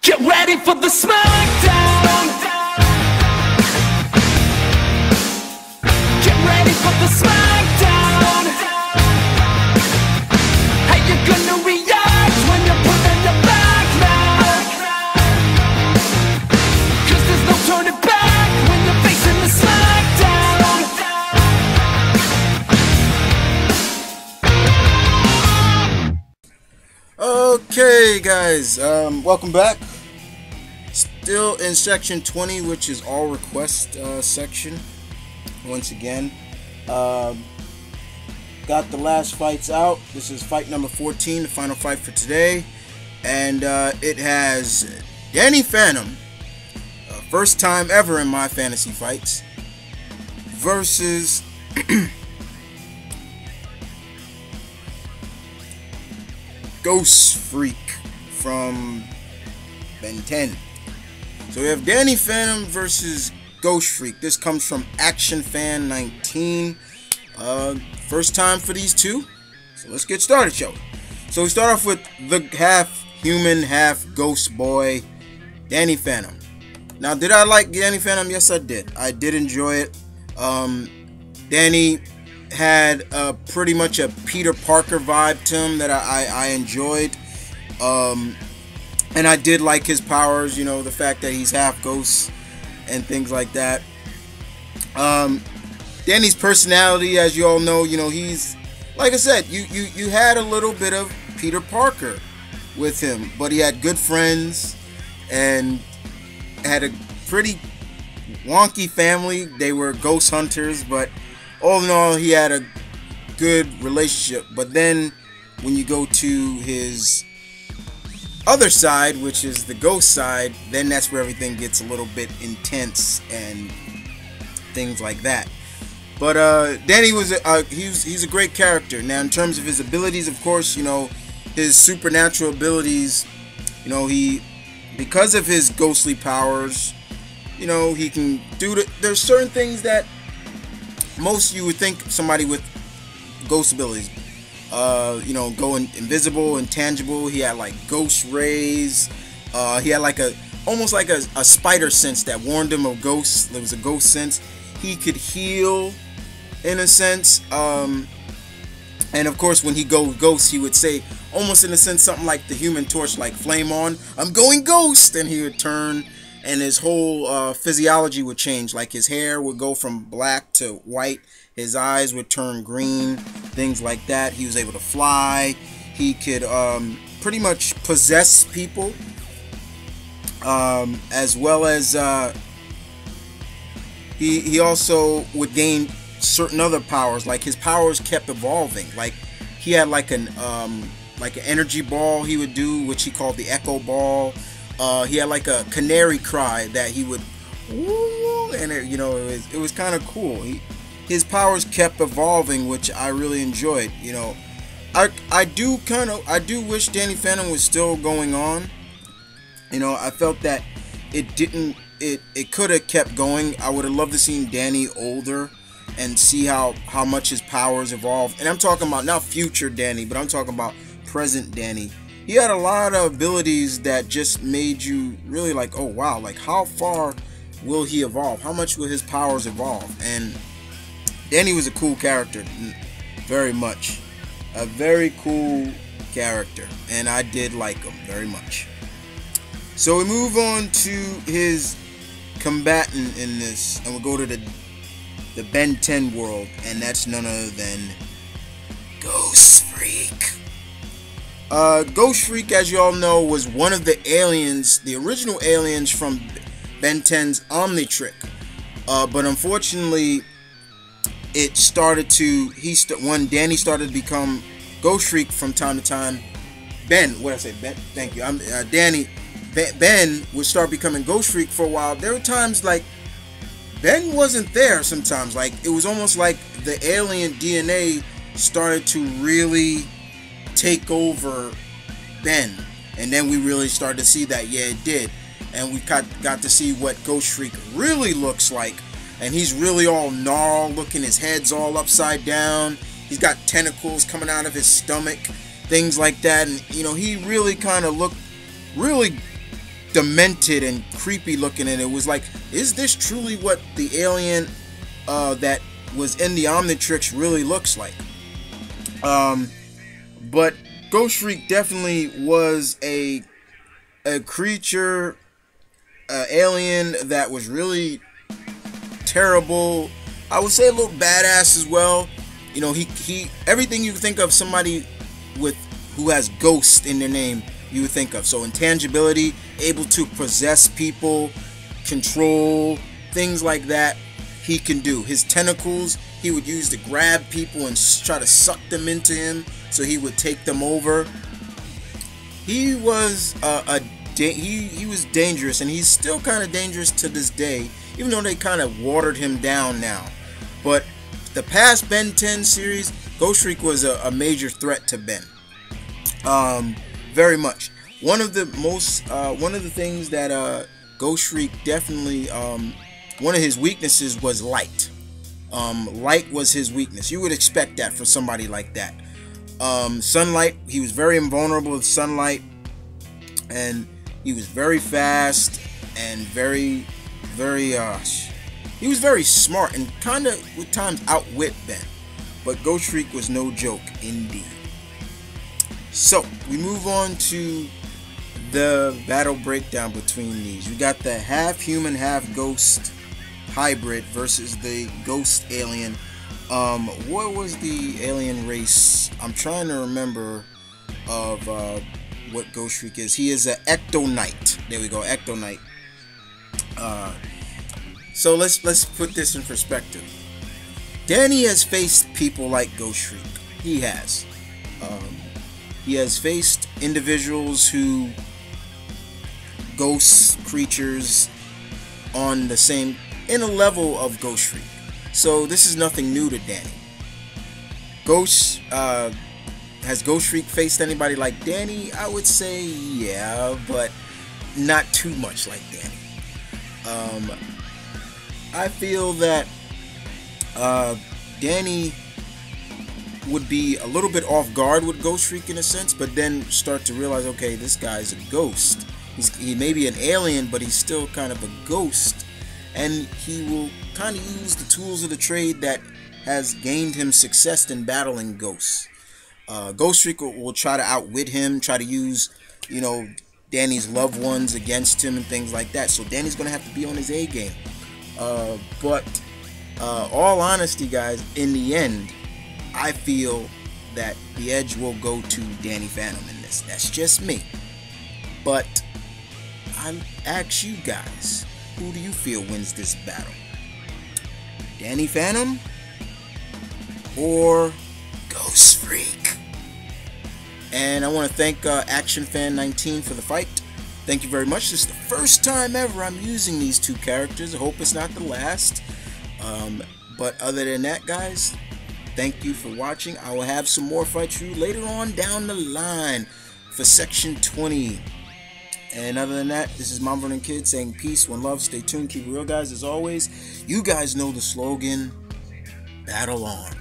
Get ready for the smackdown. Get ready for the smackdown. How you gonna react when you're put in your back now? 'Cause there's no turning back when you're facing the smackdown. Okay guys, welcome back. Still in section 20, which is all request section. Once again, got the last fights out. This is fight number 14, the final fight for today, and it has Danny Phantom, first time ever in my fantasy fights, versus GhostFreak from Ben 10. So we have Danny Phantom versus GhostFreak. This comes from Action Fan 19. First time for these two. So let's get started, shall we? So we start off with the half human, half ghost boy, Danny Phantom. Now, did I like Danny Phantom? Yes, I did. I did enjoy it. Danny had pretty much a Peter Parker vibe to him that I enjoyed. And I did like his powers, you know, the fact that he's half ghost and things like that. Danny's personality, as you all know, you know, he's, like I said, you had a little bit of Peter Parker with him, but he had good friends and had a pretty wonky family. They were ghost hunters, but all in all, he had a good relationship. But then when you go to his other side, which is the ghost side, then that's where everything gets a little bit intense and things like that. But Danny was he's a great character. Now, in terms of his abilities, of course, you know, his supernatural abilities, you know, because of his ghostly powers, you know, he can do there's certain things that most you would think somebody with ghost abilities, you know, going invisible, intangible. He had like ghost rays. He had like almost like a spider sense that warned him of ghosts. There was a ghost sense. He could heal, in a sense. And of course, when he goes ghost, he would say, almost in a sense, something like the Human Torch, like "Flame on, I'm going ghost," and he would turn. And his whole physiology would change. Like his hair would go from black to white. His eyes would turn green. Things like that. He was able to fly. He could pretty much possess people. As well as he also would gain certain other powers. Like his powers kept evolving. Like he had like an energy ball he would do, which he called the Echo Ball. He had like a canary cry that he would, woo, and it, you know, it was kind of cool. His powers kept evolving, which I really enjoyed. You know, I do wish Danny Phantom was still going on. You know, I felt that it could have kept going. I would have loved to see Danny older and see how much his powers evolved. And I'm talking about not future Danny, but I'm talking about present Danny. He had a lot of abilities that just made you really like, oh wow, like how far will he evolve? How much will his powers evolve? And Danny was a cool character, very much. A very cool character, and I did like him very much. So we move on to his combatant in this, and we'll go to the Ben 10 world, and that's none other than GhostFreak. GhostFreak, as you all know, was one of the aliens, the original aliens from Ben 10's Omnitrick. But unfortunately, it started to, when Danny started to become GhostFreak from time to time, Ben would start becoming GhostFreak for a while. There were times like Ben wasn't there sometimes. Like it was almost like the alien DNA started to really take over Ben, and then we really started to see that, yeah, it did, and we got to see what GhostFreak really looks like, and he's really all gnarled looking, his head's all upside down, he's got tentacles coming out of his stomach, things like that, and you know, he really kind of looked really demented and creepy looking, and it was like, is this truly what the alien that was in the Omnitrix really looks like? But GhostFreak definitely was a creature, alien that was really terrible. I would say a little badass as well. You know, he everything you think of somebody who has ghost in their name, you would think of. So intangibility, able to possess people, control, things like that, he can do. His tentacles, he would use to grab people and try to suck them into him, so he would take them over. He was he was dangerous, and he's still kind of dangerous to this day, even though they kind of watered him down now. But the past Ben 10 series, GhostFreak was a major threat to Ben. Very much. One of the things that GhostFreak definitely, one of his weaknesses was light. Light was his weakness. You would expect that for somebody like that. Sunlight, he was very invulnerable with sunlight, and he was very fast and very, he was very smart and kind of with times outwit Ben. But GhostFreak was no joke indeed. So we move on to the battle breakdown between these. We got the half human, half ghost hybrid versus the ghost alien. What was the alien race? I'm trying to remember of what GhostFreak is. He is an Ectonite. There we go, Ectonite. So let's put this in perspective. Danny has faced people like GhostFreak. He has. He has faced individuals who ghost creatures on the same, in a level of GhostFreak. So this is nothing new to Danny. Has GhostFreak faced anybody like Danny? I would say yeah, but not too much like Danny. I feel that Danny would be a little bit off guard with GhostFreak in a sense, but then start to realize, okay, this guy's a ghost. He may be an alien, but he's still kind of a ghost, and he will kind of use the tools of the trade that has gained him success in battling ghosts. GhostFreak will try to outwit him, try to use, you know, Danny's loved ones against him and things like that. So Danny's gonna have to be on his A game. But all honesty, guys, in the end, I feel that the edge will go to Danny Phantom in this. That's just me. But I ask you guys, who do you feel wins this battle? Danny Phantom or GhostFreak? And I want to thank ActionFan19 for the fight. Thank you very much. This is the first time ever I'm using these two characters. I hope it's not the last. But other than that, guys, thank you for watching. I will have some more fights for you later on down the line for Section 20. And other than that, this is Mom Vernon Kid saying peace, one love, stay tuned, keep it real, guys. As always, you guys know the slogan, battle on.